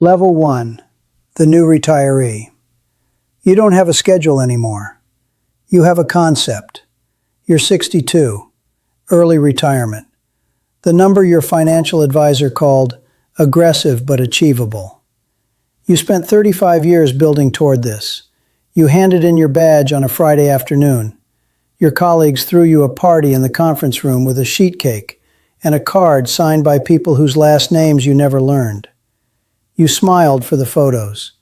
Level 1. The new retiree. You don't have a schedule anymore. You have a concept. You're 62. Early retirement. The number your financial advisor called aggressive but achievable. You spent 35 years building toward this. You handed in your badge on a Friday afternoon. Your colleagues threw you a party in the conference room with a sheet cake and a card signed by people whose last names you never learned. You smiled for the photos.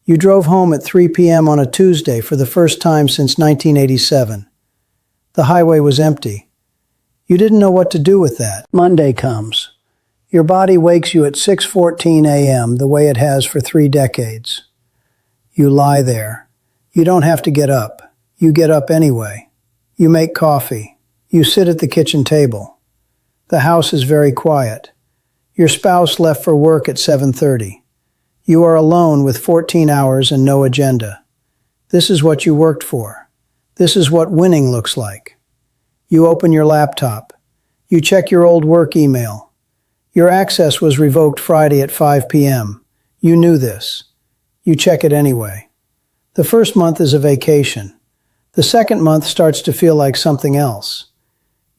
You drove home at 3 p.m. on a Tuesday for the first time since 1987. The highway was empty. You didn't know what to do with that. Monday comes. Your body wakes you at 6:14 a.m. the way it has for 3 decades. You lie there. You don't have to get up. You get up anyway. You make coffee. You sit at the kitchen table. The house is very quiet. Your spouse left for work at 7:30. You are alone with 14 hours and no agenda. This is what you worked for. This is what winning looks like. You open your laptop. You check your old work email. Your access was revoked Friday at 5 p.m. You knew this. You check it anyway. The first month is a vacation. The second month starts to feel like something else.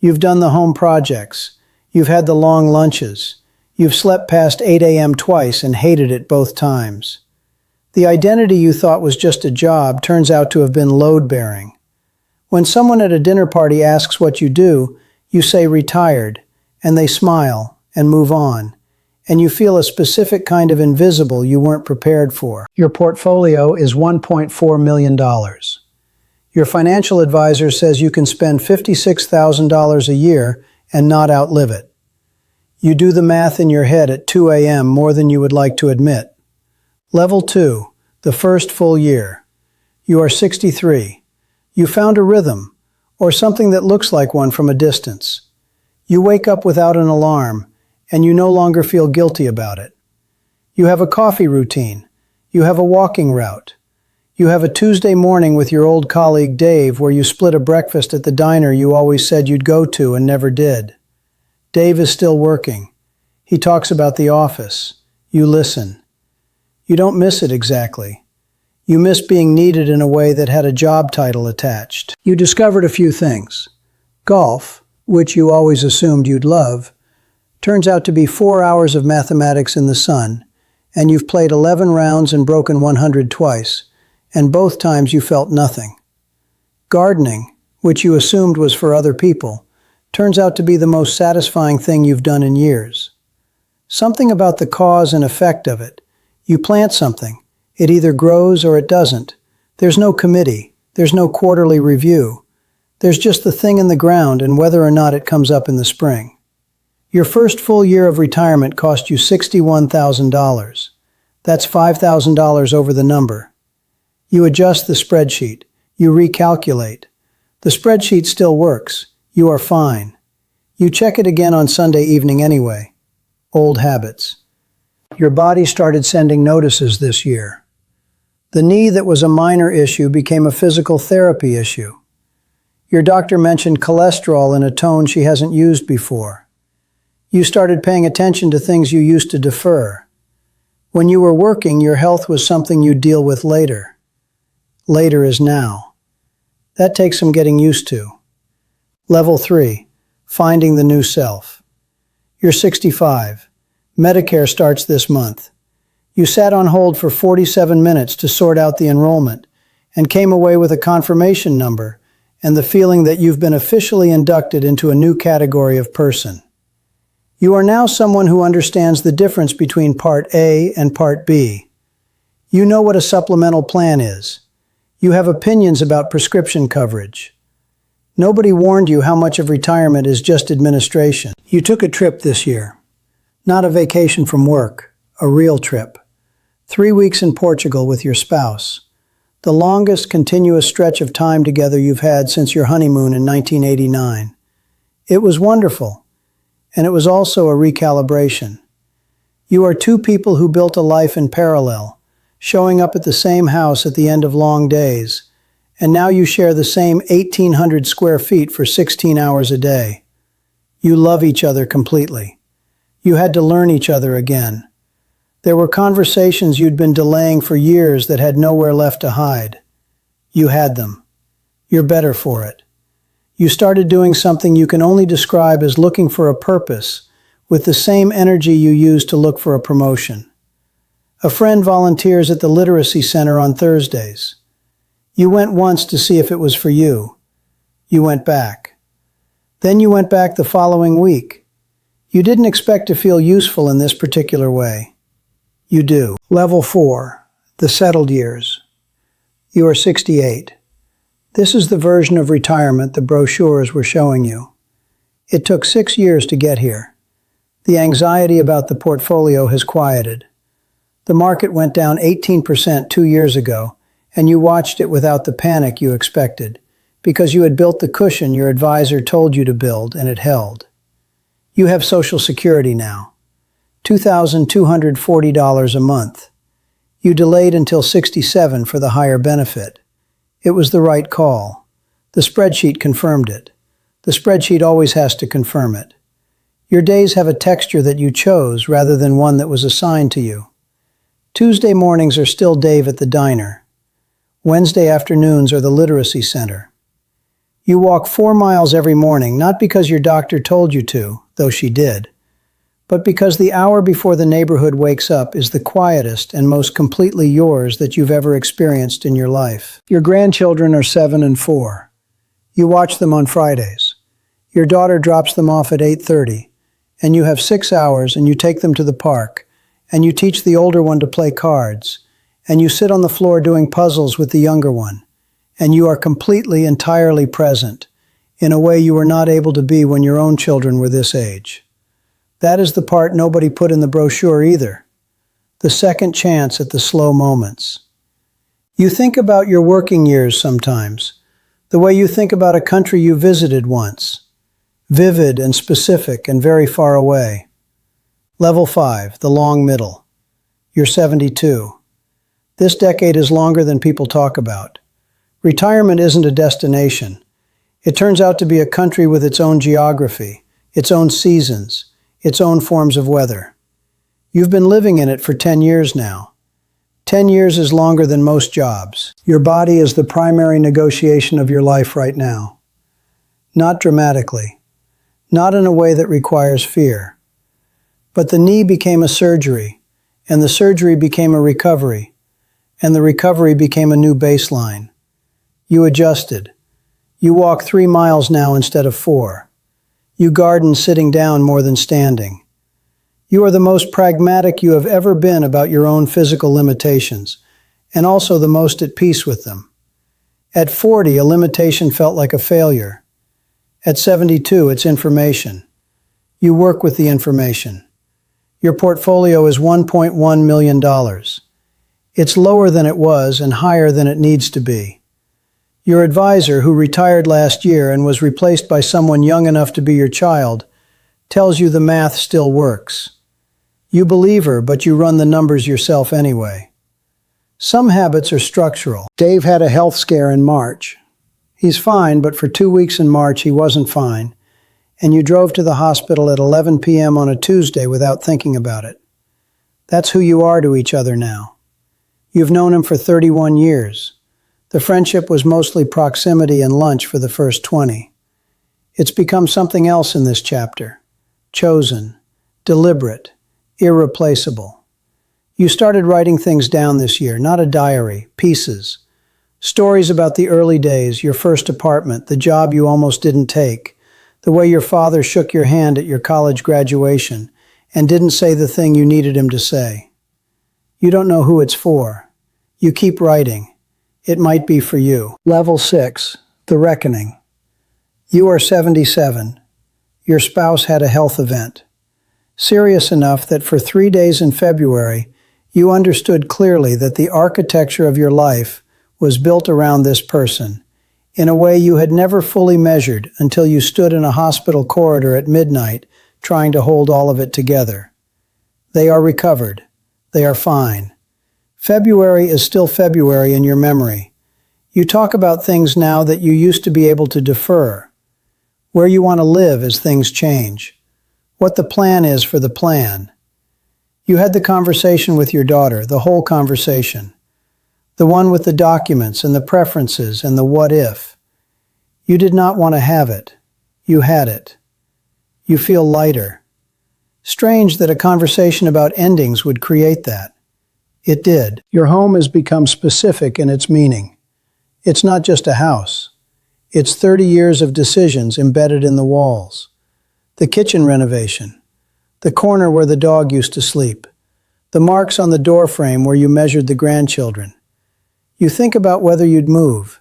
You've done the home projects. You've had the long lunches. You've slept past 8 a.m. twice and hated it both times. The identity you thought was just a job turns out to have been load-bearing. When someone at a dinner party asks what you do, you say retired, and they smile and move on, and you feel a specific kind of invisible you weren't prepared for. Your portfolio is $1.4 million. Your financial advisor says you can spend $56,000 a year and not outlive it. You do the math in your head at 2 a.m. more than you would like to admit. Level 2, the first full year. You are 63. You found a rhythm, or something that looks like one from a distance. You wake up without an alarm, and you no longer feel guilty about it. You have a coffee routine. You have a walking route. You have a Tuesday morning with your old colleague Dave where you split a breakfast at the diner you always said you'd go to and never did. Dave is still working. He talks about the office. You listen. You don't miss it exactly. You miss being needed in a way that had a job title attached. You discovered a few things. Golf, which you always assumed you'd love, turns out to be 4 hours of mathematics in the sun, and you've played 11 rounds and broken 100 twice, and both times you felt nothing. Gardening, which you assumed was for other people, turns out to be the most satisfying thing you've done in years. Something about the cause and effect of it. You plant something. It either grows or it doesn't. There's no committee. There's no quarterly review. There's just the thing in the ground and whether or not it comes up in the spring. Your first full year of retirement cost you $61,000. That's $5,000 over the number. You adjust the spreadsheet. You recalculate. The spreadsheet still works. You are fine. You check it again on Sunday evening anyway. Old habits. Your body started sending notices this year. The knee that was a minor issue became a physical therapy issue. Your doctor mentioned cholesterol in a tone she hasn't used before. You started paying attention to things you used to defer. When you were working, your health was something you'd deal with later. Later is now. That takes some getting used to. Level 3, finding the new self. You're 65. Medicare starts this month. You sat on hold for 47 minutes to sort out the enrollment and came away with a confirmation number and the feeling that you've been officially inducted into a new category of person. You are now someone who understands the difference between Part A and Part B. You know what a supplemental plan is. You have opinions about prescription coverage. Nobody warned you how much of retirement is just administration. You took a trip this year. Not a vacation from work, a real trip. 3 weeks in Portugal with your spouse. The longest continuous stretch of time together you've had since your honeymoon in 1989. It was wonderful, and it was also a recalibration. You are two people who built a life in parallel, showing up at the same house at the end of long days, and now you share the same 1,800 square feet for 16 hours a day. You love each other completely. You had to learn each other again. There were conversations you'd been delaying for years that had nowhere left to hide. You had them. You're better for it. You started doing something you can only describe as looking for a purpose, with the same energy you used to look for a promotion. A friend volunteers at the Literacy Center on Thursdays. You went once to see if it was for you. You went back. Then you went back the following week. You didn't expect to feel useful in this particular way. You do. Level 4, the settled years. You are 68. This is the version of retirement the brochures were showing you. It took 6 years to get here. The anxiety about the portfolio has quieted. The market went down 18% 2 years ago, and you watched it without the panic you expected, because you had built the cushion your advisor told you to build, and it held. You have Social Security now. $2,240 a month. You delayed until 67 for the higher benefit. It was the right call. The spreadsheet confirmed it. The spreadsheet always has to confirm it. Your days have a texture that you chose rather than one that was assigned to you. Tuesday mornings are still Dave at the diner. Wednesday afternoons are the Literacy Center. You walk 4 miles every morning, not because your doctor told you to, though she did, but because the hour before the neighborhood wakes up is the quietest and most completely yours that you've ever experienced in your life. Your grandchildren are 7 and 4. You watch them on Fridays. Your daughter drops them off at 8:30, and you have 6 hours, and you take them to the park, and you teach the older one to play cards, and you sit on the floor doing puzzles with the younger one, and you are completely, entirely present, in a way you were not able to be when your own children were this age. That is the part nobody put in the brochure either. The second chance at the slow moments. You think about your working years sometimes, the way you think about a country you visited once. Vivid and specific and very far away. Level 5, the long middle. You're 72. This decade is longer than people talk about. Retirement isn't a destination. It turns out to be a country with its own geography, its own seasons, its own forms of weather. You've been living in it for 10 years now. 10 years is longer than most jobs. Your body is the primary negotiation of your life right now. Not dramatically. Not in a way that requires fear. But the knee became a surgery, and the surgery became a recovery, and the recovery became a new baseline. You adjusted. You walk 3 miles now instead of 4. You garden sitting down more than standing. You are the most pragmatic you have ever been about your own physical limitations, and also the most at peace with them. At 40, a limitation felt like a failure. At 72, it's information. You work with the information. Your portfolio is $1.1 million. It's lower than it was and higher than it needs to be. Your advisor, who retired last year and was replaced by someone young enough to be your child, tells you the math still works. You believe her, but you run the numbers yourself anyway. Some habits are structural. Dave had a health scare in March. He's fine, but for 2 weeks in March he wasn't fine, and you drove to the hospital at 11 p.m. on a Tuesday without thinking about it. That's who you are to each other now. You've known him for 31 years. The friendship was mostly proximity and lunch for the first 20. It's become something else in this chapter. Chosen, deliberate, irreplaceable. You started writing things down this year, not a diary, pieces. Stories about the early days, your first apartment, the job you almost didn't take, the way your father shook your hand at your college graduation and didn't say the thing you needed him to say. You don't know who it's for. You keep writing. It might be for you. Level 6, the reckoning. You are 77. Your spouse had a health event. Serious enough that for 3 days in February, you understood clearly that the architecture of your life was built around this person, in a way you had never fully measured until you stood in a hospital corridor at midnight trying to hold all of it together. They are recovered. They are fine. February is still February in your memory. You talk about things now that you used to be able to defer. Where you want to live as things change. What the plan is for the plan. You had the conversation with your daughter, the whole conversation. The one with the documents and the preferences and the what if. You did not want to have it. You had it. You feel lighter. Strange that a conversation about endings would create that. It did. Your home has become specific in its meaning. It's not just a house. It's 30 years of decisions embedded in the walls. The kitchen renovation. The corner where the dog used to sleep. The marks on the door frame where you measured the grandchildren. You think about whether you'd move.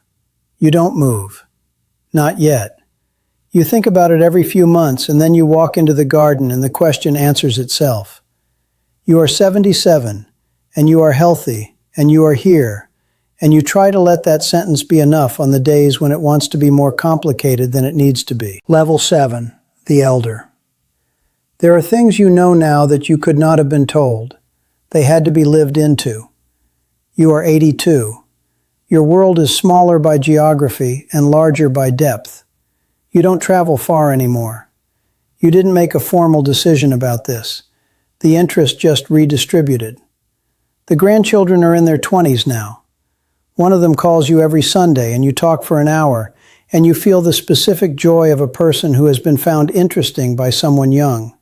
You don't move. Not yet. You think about it every few months, and then you walk into the garden and the question answers itself. You are 77, and you are healthy, and you are here, and you try to let that sentence be enough on the days when it wants to be more complicated than it needs to be. Level 7, the elder. There are things you know now that you could not have been told. They had to be lived into. You are 82. Your world is smaller by geography and larger by depth. You don't travel far anymore. You didn't make a formal decision about this. The interest just redistributed. The grandchildren are in their 20s now. One of them calls you every Sunday and you talk for an hour, and you feel the specific joy of a person who has been found interesting by someone young.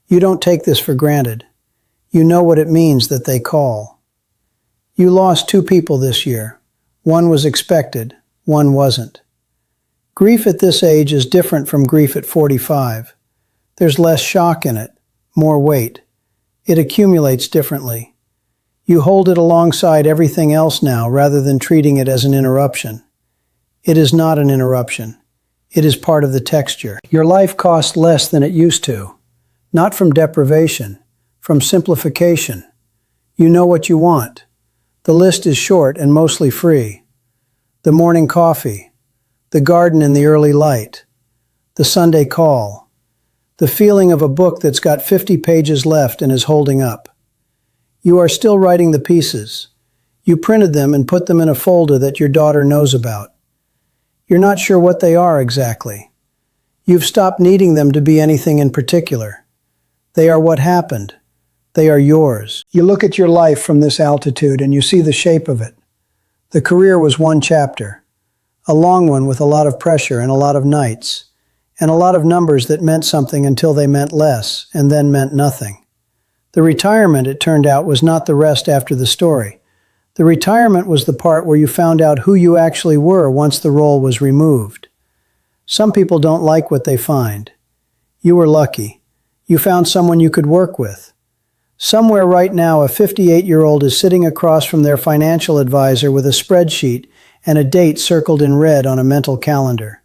You don't take this for granted. You know what it means that they call. You lost 2 people this year. One was expected, one wasn't. Grief at this age is different from grief at 45. There's less shock in it, more weight. It accumulates differently. You hold it alongside everything else now rather than treating it as an interruption. It is not an interruption. It is part of the texture. Your life costs less than it used to. Not from deprivation, from simplification. You know what you want. The list is short and mostly free. The morning coffee. The garden in the early light, the Sunday call, the feeling of a book that's got 50 pages left and is holding up. You are still writing the pieces. You printed them and put them in a folder that your daughter knows about. You're not sure what they are exactly. You've stopped needing them to be anything in particular. They are what happened. They are yours. You look at your life from this altitude and you see the shape of it. The career was one chapter. A long one with a lot of pressure and a lot of nights, and a lot of numbers that meant something until they meant less, and then meant nothing. The retirement, it turned out, was not the rest after the story. The retirement was the part where you found out who you actually were once the role was removed. Some people don't like what they find. You were lucky. You found someone you could work with. Somewhere right now, a 58-year-old is sitting across from their financial advisor with a spreadsheet and a date circled in red on a mental calendar.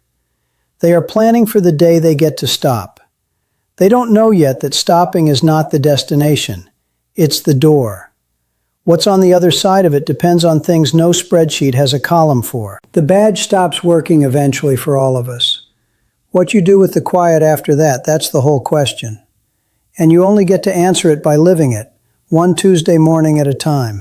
They are planning for the day they get to stop. They don't know yet that stopping is not the destination. It's the door. What's on the other side of it depends on things no spreadsheet has a column for. The badge stops working eventually for all of us. What you do with the quiet after that, that's the whole question. And you only get to answer it by living it, one Tuesday morning at a time.